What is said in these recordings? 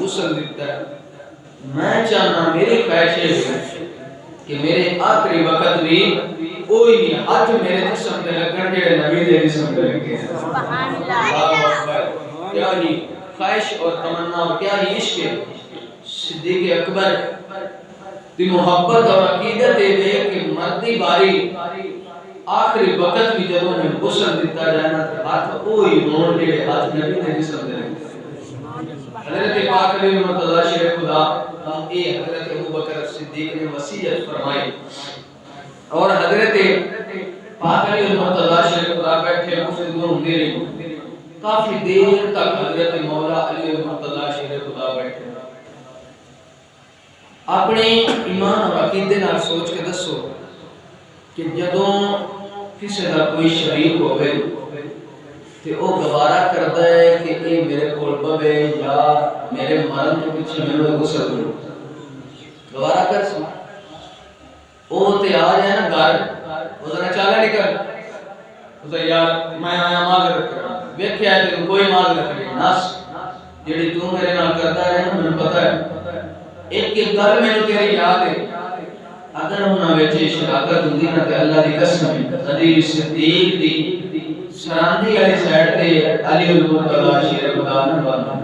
غسل دیتا ہے. میں چاہنا میری خواہش ہے کہ میرے آخری وقت بھی کوئی ہاتھ میرے جسم پہ لگن جڑے نبی دے جسم پہ لگے. سبحان اللہ. کیا ہی خواہش اور تمنا اور کیا ہی عشق ہے. صدیق اکبر دی محبت اور عقیدت ہے کہ مردی باری آخری وقت بھی جب انہیں غسل دیتا جانا تو ہاتھ وہی ہون جڑے ہاتھ نبی دے جسم پہ لگے. حضرت پاک علی مرتضی شیر خدا اے حضرت ابوبکر صدیق نے وصیت فرمائی اور حضرت پاک علی مرتضی شیر خدا بیٹھے گفتگو ہوندی رہی. کافی دیر تک حضرت مولا علی مرتضی شیر خدا بیٹھے. اپنے ایمان اور عقیدے نال سوچ کے دسو کہ جدوں کسی دا کوئی شریک ہوئے تے او گوارا کردا ہے کہ اے میرے کول بوے یا میرے مرن تو پیچھے میرے غسل کرو. گوارا کر سو او تے آ جائے نا گھر او ذرا چالا نکل او یار میں آیا معذرت کر ویکھیا تے کوئی معذرت نہیں نس جڑی تو میرے نال کردا ہے نا مینوں پتہ ہے. ایک گل مینوں تیری یاد ہے اگر انہاں وچ شراکت ہوندی نا تے اللہ دی قسم حضرت صدیق دی سراندی والی سائیڈ تے علی المرتضی شیر خدا نے بننا.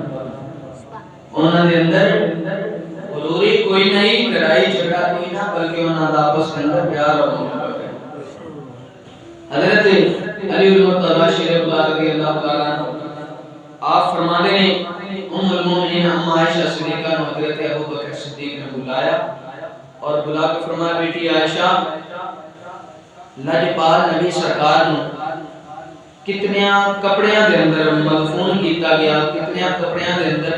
انہاں دے اندر غروری کوئی نہیں لڑائی جھگڑا کوئی نہ بلکہ انہاں دا آپس کے اندر پیار اور محبت ہے. حضرت علی المرتضی شیر خدا رضی اللہ تعالی عنہ آپ فرماتے ہیں ام المومنین ام عائشہ صدیقہ نے حضرت ابوبکر صدیق نے بلایا اور بلا کے فرمایا بیٹی عائشہ لجپال نبی سرکار نے کتنیاں کپڑیاں دے اندر مدفون کیتا گیا کتنیاں کپڑیاں دے اندر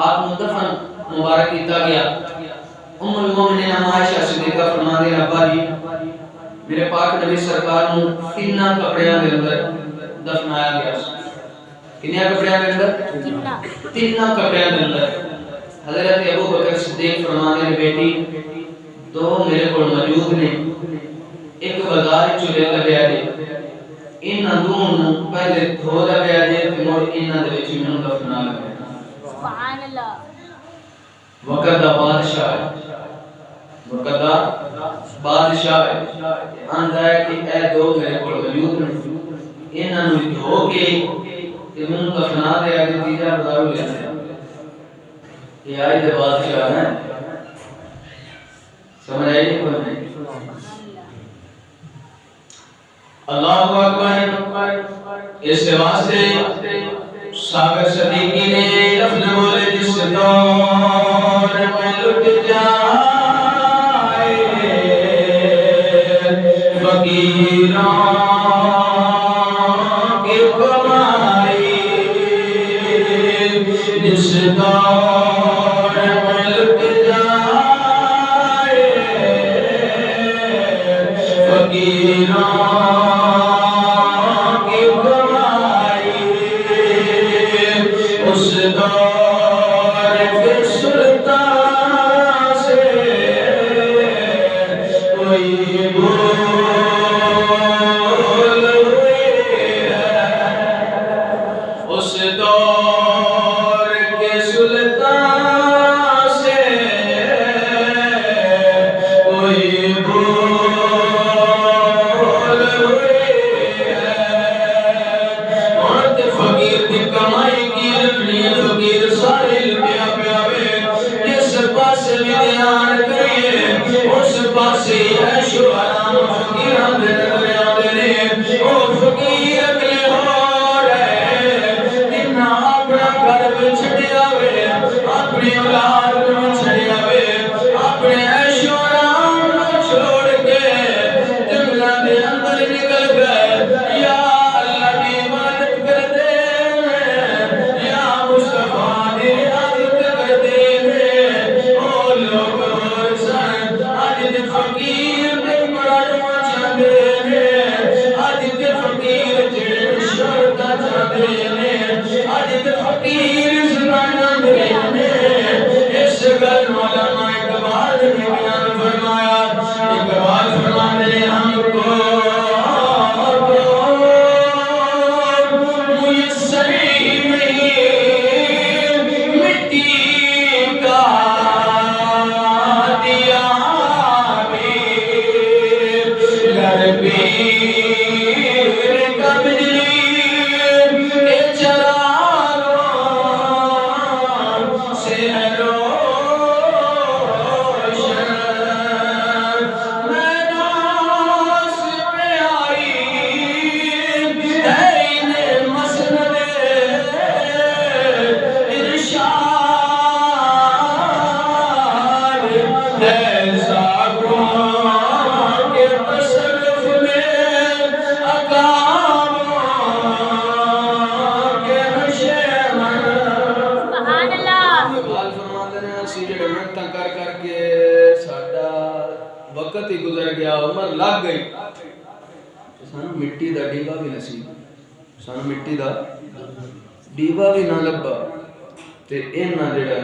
آپ کو دفن مبارک کیتا گیا. ام المومنین ام عائشہ صدیقہ فرماتے ہیں ابا جی میرے پاک نبی سرکار نے تیناں کپڑیاں دے اندر دفنایا گیا. کنیا کپڑیاں دے اندر تیناں کپڑیاں دے اندر. حضرت ابوبکر صدیق فرماتے ہیں بیٹی دو میرے کو موجود نے ایک بازار چلے لگیا جی انہاں دونوں پہلے دھو لگیا جی تے مڑ انہاں دے وچ مینوں دفنا لگیا. سبحان اللہ. وقت دا بادشاہ ہے وقت دا بادشاہ ہے آندا ہے کہ اے دو میرے کو موجود نے انہاں نوں دھو کے تے مینوں دفنا دے اگے تیجا بازار لے آیا. یہ آئے دے بادشاہ ہیں سمجھ آئی نہیں کوئی اللہ اکبر. اس واسطے صابر صدیقی نے لفظ بولے جس دور میں لٹ جائے فقیراں کی کمائی جس دور میں لٹ جائے فقیراں فقیر ایسا گناہ کے تصرف میں اقام کے نشے میں سبحان اللہ اقبال فرماتے ہیں اسی جڑے منتاں کر کر کے ساڈا وقت ہی گزر گیا عمر لگ گئی سانو مٹی دا ڈیوا بھی نصیب سانو مٹی دا ڈیوا بھی نہ لبا تے انہاں جڑا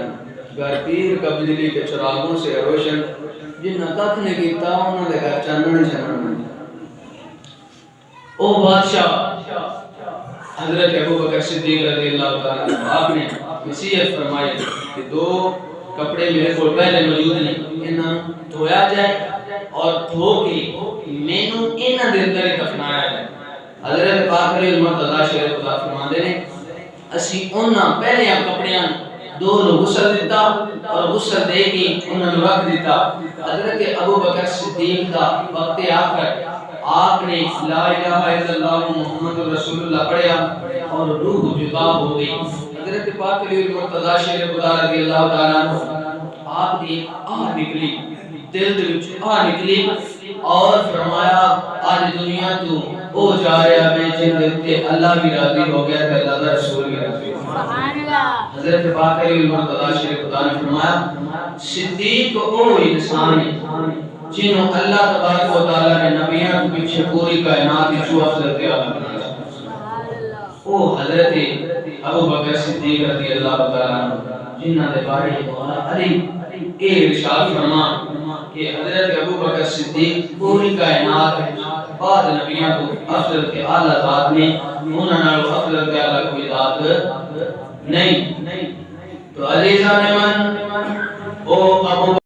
گھر پیر کا بجلی کے چراغوں سے روشن جنہاں کھ نے کیتا انہاں دے گھر چانن چانن او بادشاہ حضرت ابو بکر صدیق رضی اللہ تعالی عنہ آپ نے نصیحت فرمائی کہ دو کپڑے میرے کو پہلے موجود نہیں انہاں دھویا جائے اور دھو کے مینوں انہاں دے اندر دفنایا جائے حضرت پاک علیہ المرتضی شریف خدا فرماندے نے اسی انہاں پہلے کپڑیاں دو نو غسل دیتا اور غسل دے کے انہاں نوں رکھ دیتا حضرت ابو بکر صدیق دا وقت آخر آپ نے لا الہ الا اللہ محمد رسول اللہ پڑھیا اور روح جدا ہو گئی حضرت پاک علیہ المرتضی شریف خدا رضی اللہ تعالی عنہ آپ دی آہ نکلی دل دے وچ آہ نکلی اور فرمایا آج دنیا تو او جا رہا میں جن دے اللہ بھی راضی ہو گیا تے اللہ دا رسول بھی راضی ہو گیا سبحان اللہ حضرت پاک علیہ المرتضی شریف خدا نے فرمایا صدیق او انسان ہے جنہوں اللہ تبارک و تعالی نے نبیوں کے پیچھے پوری کائنات کی جو افضل کے عالم بنایا او حضرت ابو بکر صدیق رضی اللہ تعالی عنہ جنہاں دے بارے علی اے ارشاد فرما کہ حضرت ابو بکر صدیق پوری کائنات بعد نبیوں کو افضل کے اعلی ذات نے انہاں نال افضل کے اعلی کوئی ذات نہیں تو عزیزان من او ابو